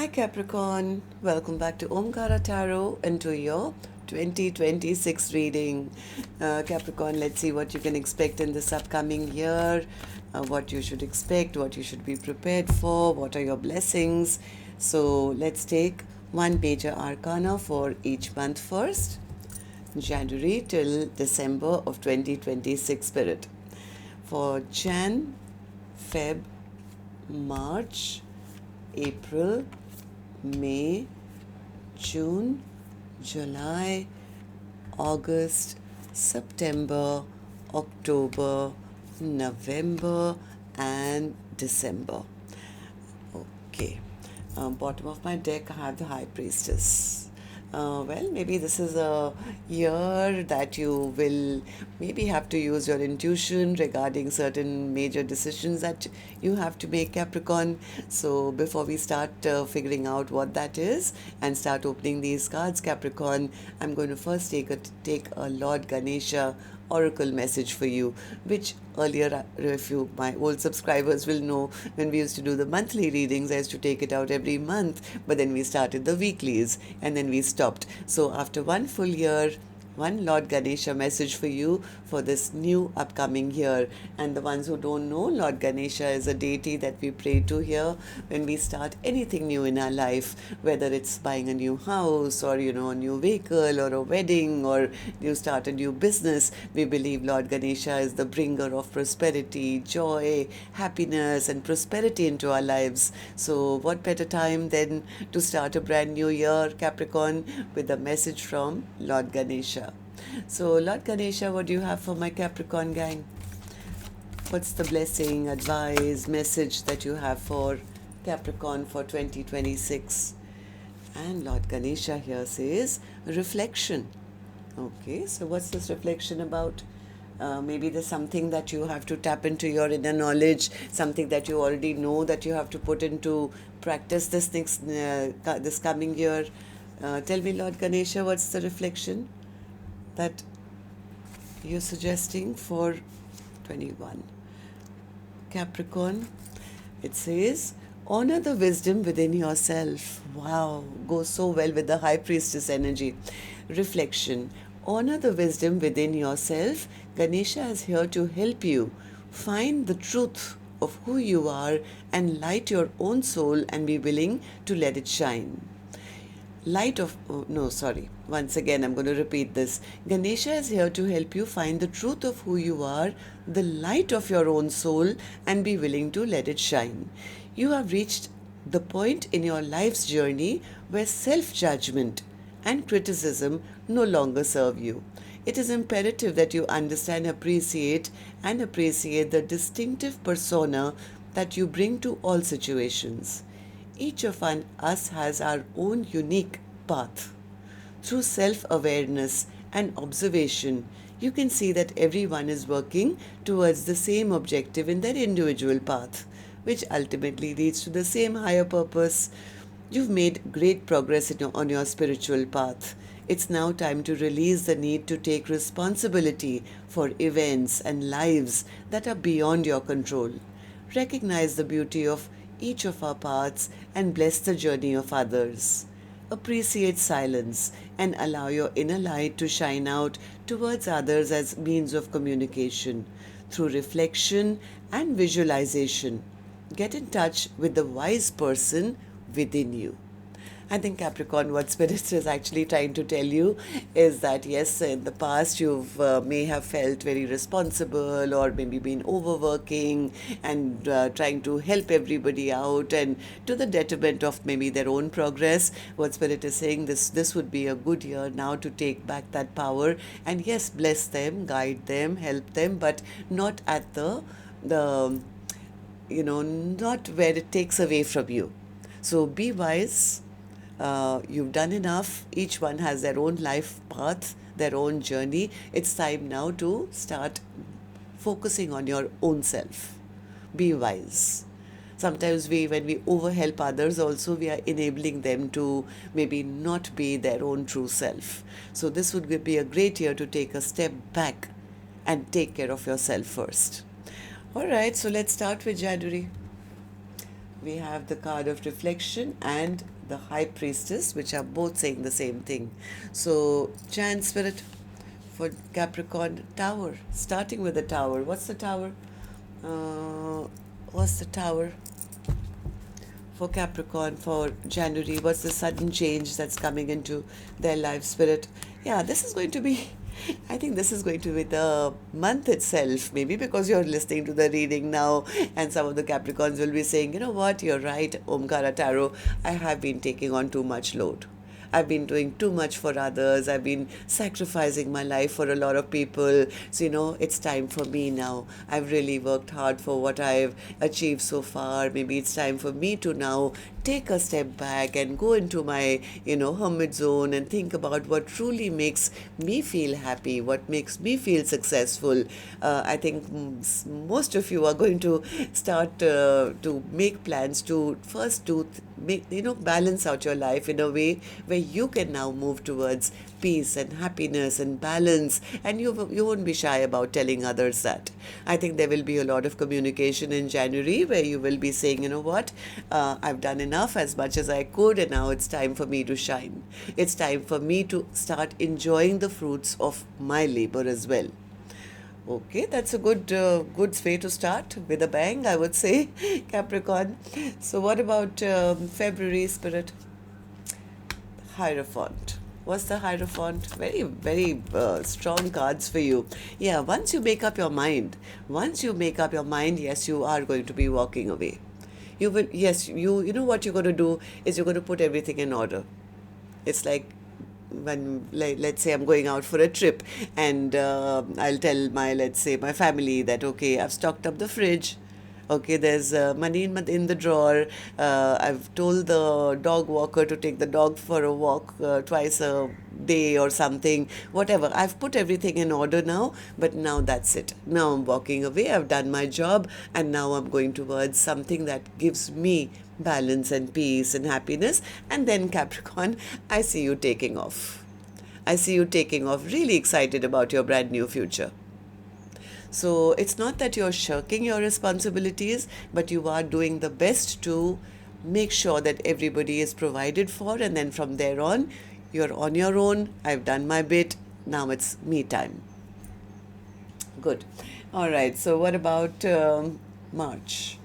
Hi Capricorn, welcome back to Omkaratarot and to your 2026 reading. Capricorn, let's see what you can expect in this upcoming year, what you should expect, what you should be prepared for, what are your blessings. So let's take one major arcana for each month first, January till December of 2026 spirit. For Jan, Feb, March, April, May, June, July, August, September, October, November, and December. Okay, bottom of my deck I have the High Priestess. Well, maybe this is a year that you will maybe have to use your intuition regarding certain major decisions that you have to make, Capricorn. So before we start figuring out what that is and start opening these cards, Capricorn, I'm going to first take a Lord Ganesha oracle message for you, which earlier, if you my old subscribers will know, when we used to do the monthly readings, I used to take it out every month, but then we started the weeklies and then we stopped. So after one full year, one Lord Ganesha message for you for this new upcoming year. And the ones who don't know, Lord Ganesha is a deity that we pray to here when we start anything new in our life, whether it's buying a new house or a new vehicle or a wedding or you start a new business. We believe Lord Ganesha is the bringer of prosperity, joy, happiness and prosperity into our lives. So what better time than to start a brand new year, Capricorn, with a message from Lord Ganesha. So Lord Ganesha, what do you have for my Capricorn gang? What's the blessing, advice, message that you have for Capricorn for 2026? And Lord Ganesha here says reflection. Okay, so what's this reflection about? Maybe there's something that you have to tap into your inner knowledge, something that you already know that you have to put into practice this coming year. Tell me, Lord Ganesha, what's the reflection that you're suggesting for 21? Capricorn, it says, honor the wisdom within yourself. Wow, goes so well with the High Priestess energy. Reflection, honor the wisdom within yourself. Ganesha is here to help you find the truth of who you are and light your own soul and be willing to let it shine. Once again, I'm going to repeat this. Ganesha is here to help you find the truth of who you are, the light of your own soul, and be willing to let it shine. You have reached the point in your life's journey where self-judgment and criticism no longer serve you. It is imperative that you understand, appreciate the distinctive persona that you bring to all situations. Each of us has our own unique path. Through self-awareness and observation, you can see that everyone is working towards the same objective in their individual path, which ultimately leads to the same higher purpose. You've made great progress on your spiritual path. It's now time to release the need to take responsibility for events and lives that are beyond your control. Recognize the beauty of each of our paths and bless the journey of others. Appreciate silence and allow your inner light to shine out towards others as means of communication. Through reflection and visualization, get in touch with the wise person within you. I think, Capricorn, what Spirit is actually trying to tell you is that yes, in the past you've may have felt very responsible or maybe been overworking and trying to help everybody out and to the detriment of maybe their own progress. What Spirit is saying, this would be a good year now to take back that power and yes, bless them, guide them, help them, but not at the not where it takes away from you. So be wise. You've done enough. Each one has their own life path, their own journey. It's time now to start focusing on your own self. Be wise. Sometimes when we overhelp others also, we are enabling them to maybe not be their own true self. So this would be a great year to take a step back and take care of yourself first. All right, so let's start with January. We have the card of reflection and the high priestess, which are both saying the same thing. So, chant spirit for Capricorn, tower. Starting with the tower. What's the tower? Uh, what's the tower for Capricorn for January? What's the sudden change that's coming into their life, spirit? Yeah, this is going to be, I think this is going to be the month itself, maybe because you're listening to the reading now, and some of the Capricorns will be saying, you know what, you're right, Omkaratarot, I have been taking on too much load. I've been doing too much for others. I've been sacrificing my life for a lot of people. So, it's time for me now. I've really worked hard for what I've achieved so far. Maybe it's time for me to now take a step back and go into my, hermit zone and think about what truly makes me feel happy, what makes me feel successful. I think most of you are going to start to make plans to first balance out your life in a way where you can now move towards peace and happiness and balance, and you won't be shy about telling others that. I think there will be a lot of communication in January where you will be saying, you know what, I've done enough, as much as I could, and now it's time for me to shine. It's time for me to start enjoying the fruits of my labor as well. Okay, that's a good way to start with a bang, I would say, Capricorn. So what about February, spirit? Hierophant. What's the Hierophant? Very, very strong cards for you. Yeah, once you make up your mind, yes, you are going to be walking away. You will, yes, you know what you're going to do is you're going to put everything in order. It's like when, let's say I'm going out for a trip, and I'll tell let's say my family that, okay, I've stocked up the fridge. Okay, there's money in the drawer. I've told the dog walker to take the dog for a walk twice a day or something. Whatever. I've put everything in order now, but now that's it. Now I'm walking away. I've done my job, and now I'm going towards something that gives me balance and peace and happiness. And then, Capricorn, I see you taking off. I see you taking off, really excited about your brand new future. So it's not that you're shirking your responsibilities, but you are doing the best to make sure that everybody is provided for, and then from there on, you're on your own. I've done my bit. Now it's me time. Good. All right. So what about March?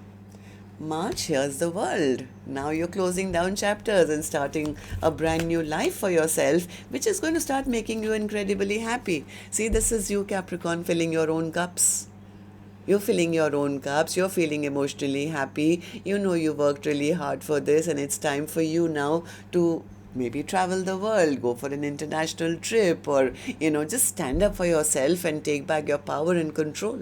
March, here's the world. Now you're closing down chapters and starting a brand new life for yourself, which is going to start making you incredibly happy. See, this is you, Capricorn, filling your own cups. You're filling your own cups. You're feeling emotionally happy. You know you worked really hard for this, and it's time for you now to maybe travel the world, go for an international trip, or, just stand up for yourself and take back your power and control.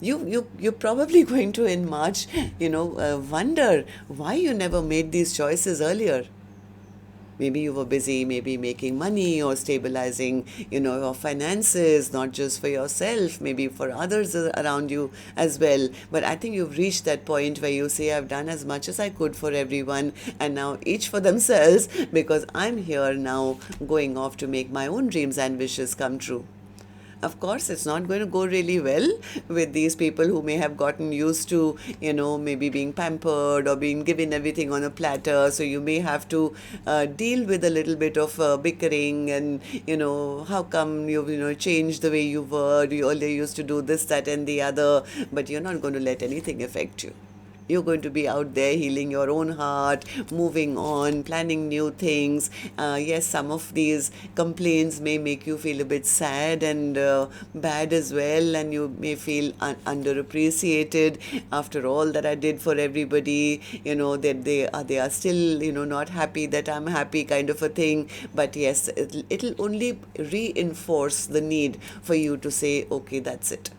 You're probably going to, in March, wonder why you never made these choices earlier. Maybe you were busy, maybe making money or stabilizing, your finances, not just for yourself, maybe for others around you as well. But I think you've reached that point where you say, I've done as much as I could for everyone, and now each for themselves, because I'm here now going off to make my own dreams and wishes come true. Of course, it's not going to go really well with these people who may have gotten used to, maybe being pampered or being given everything on a platter. So you may have to deal with a little bit of bickering and, how come you changed the way you were. You earlier used to do this, that, and the other, but you're not going to let anything affect you. You're going to be out there healing your own heart, moving on, planning new things. Yes, some of these complaints may make you feel a bit sad and bad as well, and you may feel underappreciated after all that I did for everybody. That they are still not happy that I'm happy, kind of a thing. But yes, it'll only reinforce the need for you to say, okay, that's it.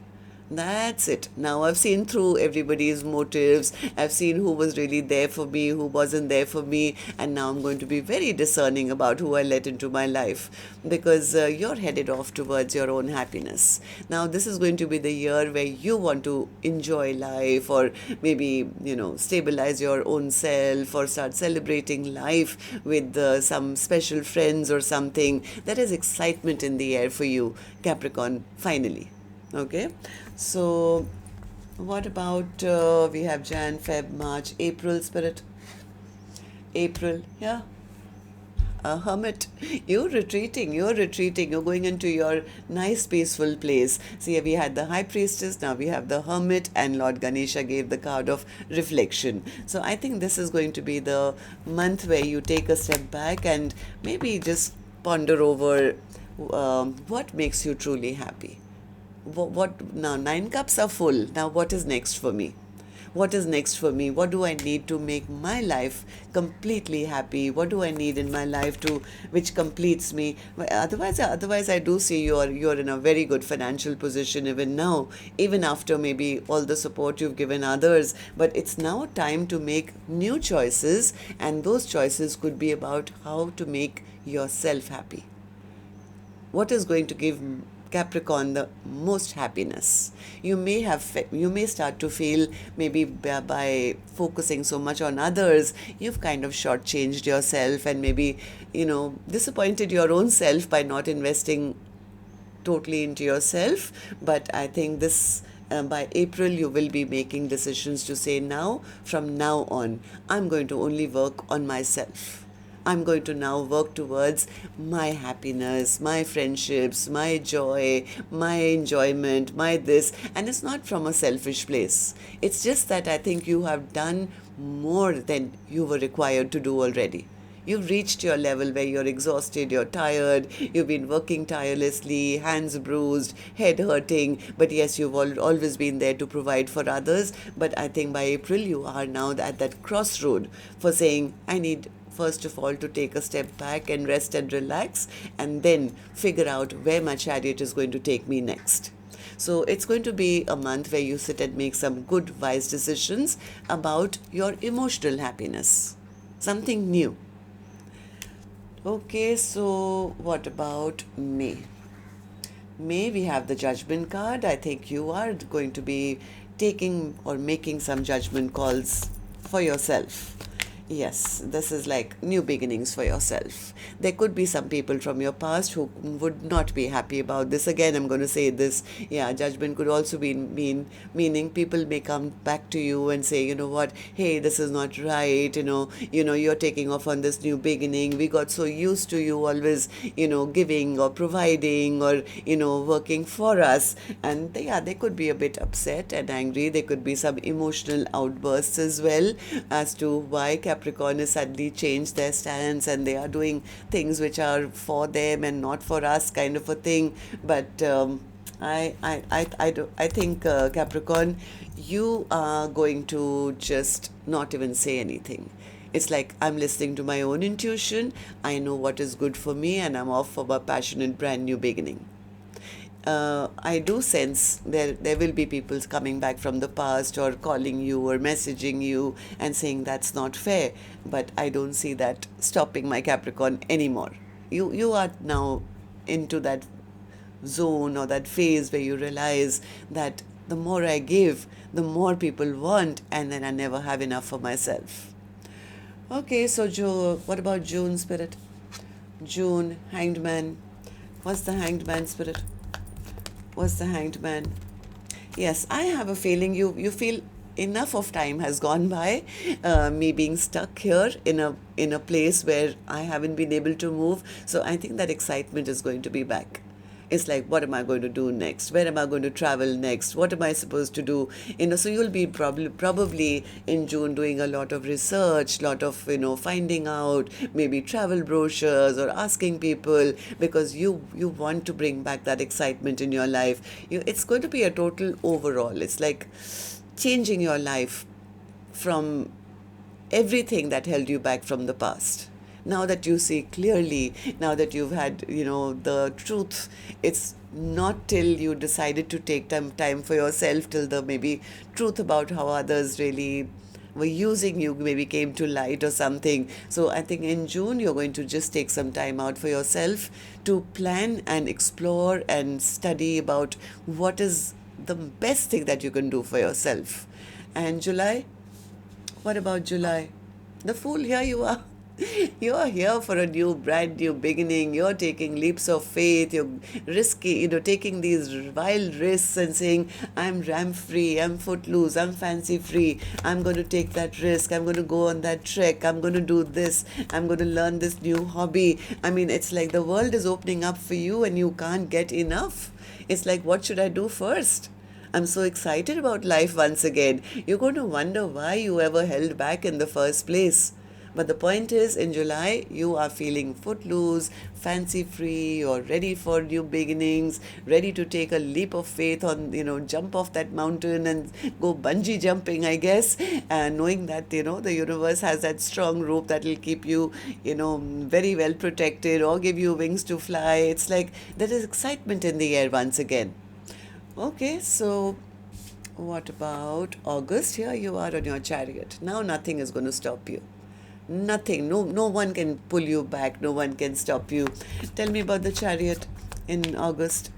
That's it. Now I've seen through everybody's motives. I've seen who was really there for me, who wasn't there for me. And now I'm going to be very discerning about who I let into my life, because you're headed off towards your own happiness. Now this is going to be the year where you want to enjoy life, or maybe, stabilize your own self, or start celebrating life with some special friends or something. That is excitement in the air for you, Capricorn, finally. Okay, so What about we have Jan, Feb, March, April, spirit? April, yeah. A hermit. You're going into your nice peaceful place. See, we had the high priestess, now we have the hermit, and Lord Ganesha gave the card of reflection. So I think this is going to be the month where you take a step back and maybe just ponder over what makes you truly happy. What now? 9 cups are full. Now, what is next for me? What is next for me? What do I need to make my life completely happy? What do I need in my life to which completes me? Otherwise, I do see you're in a very good financial position even now, even after maybe all the support you've given others. But it's now time to make new choices, and those choices could be about how to make yourself happy. What is going to give Capricorn the most happiness? You may start to feel maybe by focusing so much on others, you've kind of shortchanged yourself, and maybe disappointed your own self by not investing totally into yourself. But I think this by April you will be making decisions to say, now from now on I'm going to only work on myself. I'm going to now work towards my happiness, my friendships, my joy, my enjoyment, my this. And it's not from a selfish place. It's just that I think you have done more than you were required to do already. You've reached your level where you're exhausted, you're tired, you've been working tirelessly, hands bruised, head hurting, but yes, you've always been there to provide for others. But I think by April, you are now at that crossroad for saying, I need first of all to take a step back and rest and relax, and then figure out where my chariot is going to take me next. So it's going to be a month where you sit and make some good, wise decisions about your emotional happiness. Something new. Okay, so what about May? May, we have the Judgment card. I think you are going to be taking or making some judgment calls for yourself. Yes, this is like new beginnings for yourself. There could be some people from your past who would not be happy about this. Again, I'm going to say this. Yeah, judgment could also be meaning people may come back to you and say, you know what, hey, this is not right. You're taking off on this new beginning. We got so used to you always, giving or providing or working for us. And they could be a bit upset and angry. There could be some emotional outbursts as well as to why Capricorn has suddenly changed their stance and they are doing things which are for them and not for us, kind of a thing. But I think Capricorn, you are going to just not even say anything. It's like, I'm listening to my own intuition. I know what is good for me, and I'm off for a passionate brand new beginning. I do sense there will be people coming back from the past or calling you or messaging you and saying that's not fair. But I don't see that stopping my Capricorn anymore. You are now into that zone or that phase where you realize that the more I give, the more people want, and then I never have enough for myself. Okay, so what about June, spirit? June, Hanged Man. What's the Hanged Man, spirit? What's the Hanged Man? Yes, I have a feeling you feel enough of time has gone by, me being stuck here in a place where I haven't been able to move. So I think that excitement is going to be back. It's like, what am I going to do next? Where am I going to travel next? What am I supposed to do? So you'll be probably in June doing a lot of research, lot of, finding out, maybe travel brochures or asking people, because you want to bring back that excitement in your life. It's going to be a total overall. It's like changing your life from everything that held you back from the past. Now that you see clearly, now that you've had, the truth, it's not till you decided to take time for yourself, till the maybe truth about how others really were using you maybe came to light or something. So I think in June, you're going to just take some time out for yourself to plan and explore and study about what is the best thing that you can do for yourself. And July? What about July? The Fool, here you are. You're here for a new, brand new beginning. You're taking leaps of faith. You're risky, taking these wild risks and saying, I'm ram free, I'm footloose, I'm fancy free. I'm going to take that risk. I'm going to go on that trek. I'm going to do this. I'm going to learn this new hobby. I mean, it's like the world is opening up for you and you can't get enough. It's like, what should I do first? I'm so excited about life once again. You're going to wonder why you ever held back in the first place. But the point is, in July, you are feeling footloose, fancy free, or ready for new beginnings, ready to take a leap of faith on, jump off that mountain and go bungee jumping, I guess, and knowing that, the universe has that strong rope that will keep you, very well protected or give you wings to fly. It's like there is excitement in the air once again. Okay, so what about August? Here you are on your chariot. Now nothing is going to stop you. Nothing. No one can pull you back. No one can stop you. Tell me about the chariot in August.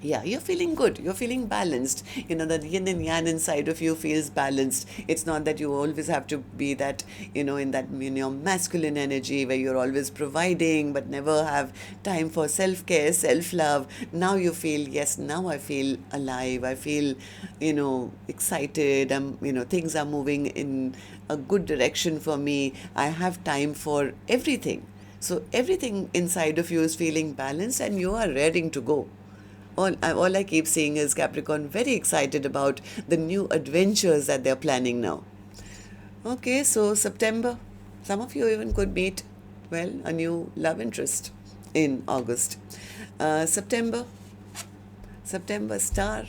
Yeah, you're feeling good. You're feeling balanced. The yin and yang inside of you feels balanced. It's not that you always have to be that, in that, masculine energy where you're always providing but never have time for self-care, self-love. Now you feel, yes, now I feel alive. I feel, excited. Things are moving in a good direction for me. I have time for everything. So everything inside of you is feeling balanced and you are raring to go. All I keep seeing is Capricorn very excited about the new adventures that they're planning now. Okay, so September. Some of you even could meet, a new love interest in August. September star.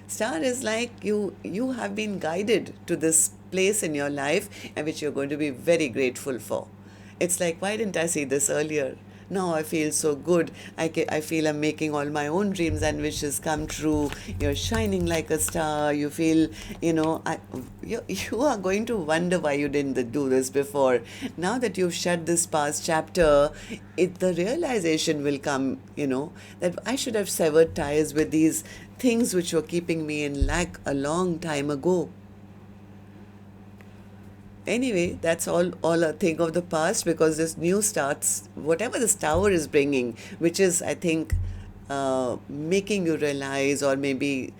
Star is like you have been guided to this place in your life and which you're going to be very grateful for. It's like, why didn't I see this earlier? Now I feel so good. I feel I'm making all my own dreams and wishes come true. You're shining like a star. You feel, you are going to wonder why you didn't do this before. Now that you've shut this past chapter, the realization will come, that I should have severed ties with these things which were keeping me in lack a long time ago. Anyway, that's all a thing of the past, because this new starts, whatever this tower is bringing, which is, I think, making you realize, or maybe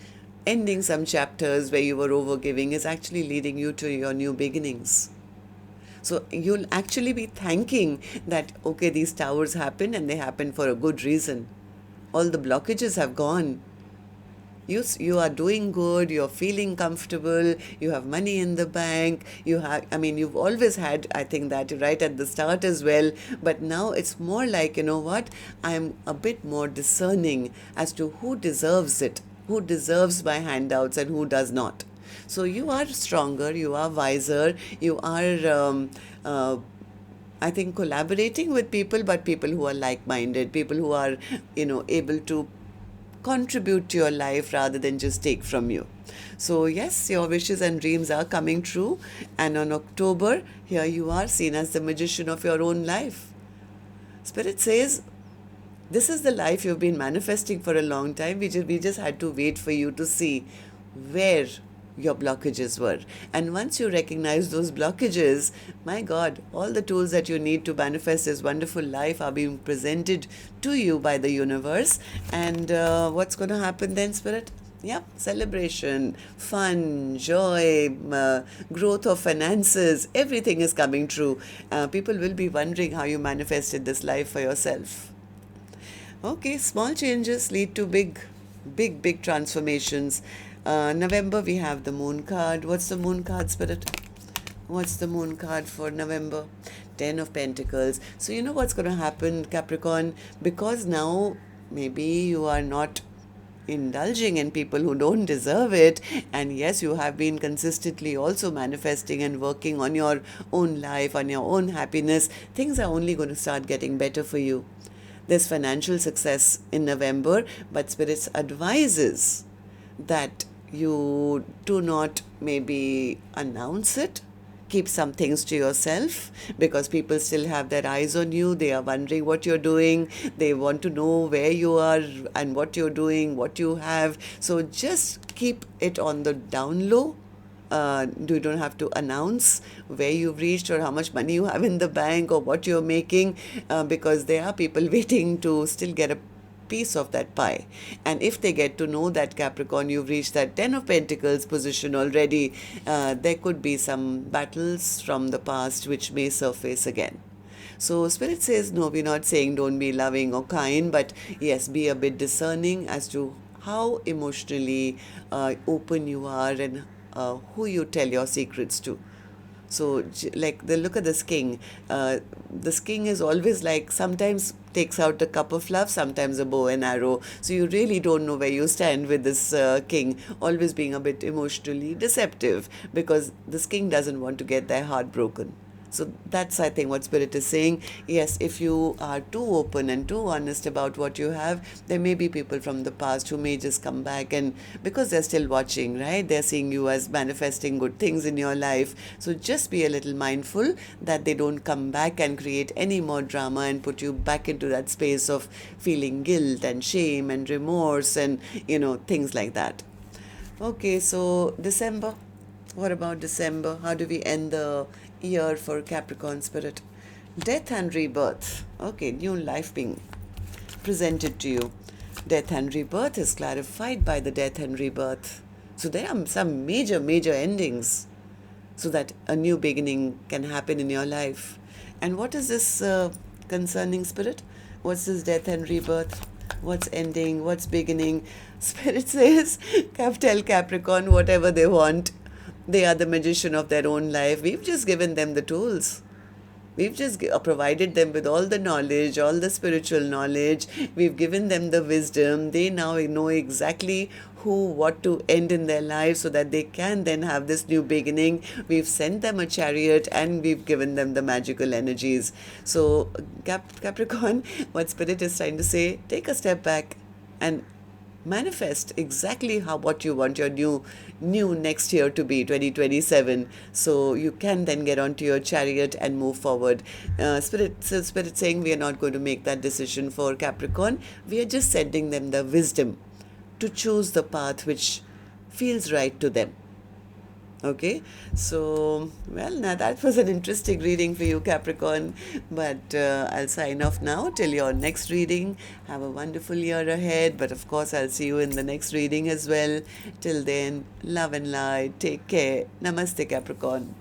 ending some chapters where you were overgiving, is actually leading you to your new beginnings. So you'll actually be thanking that, okay, these towers happened and they happened for a good reason. All the blockages have gone. You are doing good, you're feeling comfortable, you have money in the bank, you've always had, I think, that right at the start as well, but now it's more like, I'm a bit more discerning as to who deserves it, who deserves my handouts and who does not. So you are stronger, you are wiser, you are, I think, collaborating with people, but people who are like-minded, people who are, able to contribute to your life rather than just take from you. So yes, your wishes and dreams are coming true, and on October, here you are seen as the magician of your own life. Spirit says, this is the life you've been manifesting for a long time. We just had to wait for you to see where your blockages were. And once you recognize those blockages, my God, all the tools that you need to manifest this wonderful life are being presented to you by the universe. And what's going to happen then, Spirit? Yep, celebration, fun, joy, growth of finances, everything is coming true. People will be wondering how you manifested this life for yourself. Okay, small changes lead to big transformations. November, we have the moon card. What's the moon card, Spirit? What's the moon card for November? 10 of Pentacles. So you know what's going to happen, Capricorn? Because now maybe you are not indulging in people who don't deserve it, and yes, you have been consistently also manifesting and working on your own life, on your own happiness. Things are only going to start getting better for you. There's financial success in November, but Spirit advises that you do not maybe announce it. Keep some things to yourself, because people still have their eyes on you. They are wondering what you're doing. They want to know where you are and what you're doing, what you have. So just keep it on the down low. You don't have to announce where you've reached or how much money you have in the bank or what you're making, because there are people waiting to still get a piece of that pie. And if they get to know that, Capricorn, you've reached that 10 of Pentacles position already, there could be some battles from the past which may surface again. So Spirit says, no, we're not saying don't be loving or kind, but yes, be a bit discerning as to how emotionally open you are and who you tell your secrets to. So, like, look at this king. This king is always like, sometimes takes out a cup of love, sometimes a bow and arrow. So you really don't know where you stand with this king, always being a bit emotionally deceptive, because this king doesn't want to get their heart broken. So that's, I think, what Spirit is saying. Yes, if you are too open and too honest about what you have, there may be people from the past who may just come back, and because they're still watching, right? They're seeing you as manifesting good things in your life. So just be a little mindful that they don't come back and create any more drama and put you back into that space of feeling guilt and shame and remorse and, things like that. Okay, so December. What about December? How do we end the year for Capricorn Spirit? Death and rebirth. Okay, new life being presented to you. Death and rebirth is clarified by the death and rebirth. So there are some major, major endings so that a new beginning can happen in your life. And what is this concerning, Spirit? What's this death and rebirth? What's ending? What's beginning? Spirit says, tell Capricorn whatever they want. They are the magician of their own life. We've just given them the tools. We've just provided them with all the knowledge, all the spiritual knowledge. We've given them the wisdom. They now know exactly what to end in their lives so that they can then have this new beginning. We've sent them a chariot and we've given them the magical energies. So Capricorn, what Spirit is trying to say, take a step back and manifest exactly what you want your new next year to be, 2027, so you can then get onto your chariot and move forward. Spirit saying we are not going to make that decision for Capricorn. We are just sending them the wisdom to choose the path which feels right to them. Okay, so, well, now that was an interesting reading for you, Capricorn, but I'll sign off now till your next reading. Have a wonderful year ahead, but of course I'll see you in the next reading as well. Till then, love and light. Take care. Namaste, Capricorn.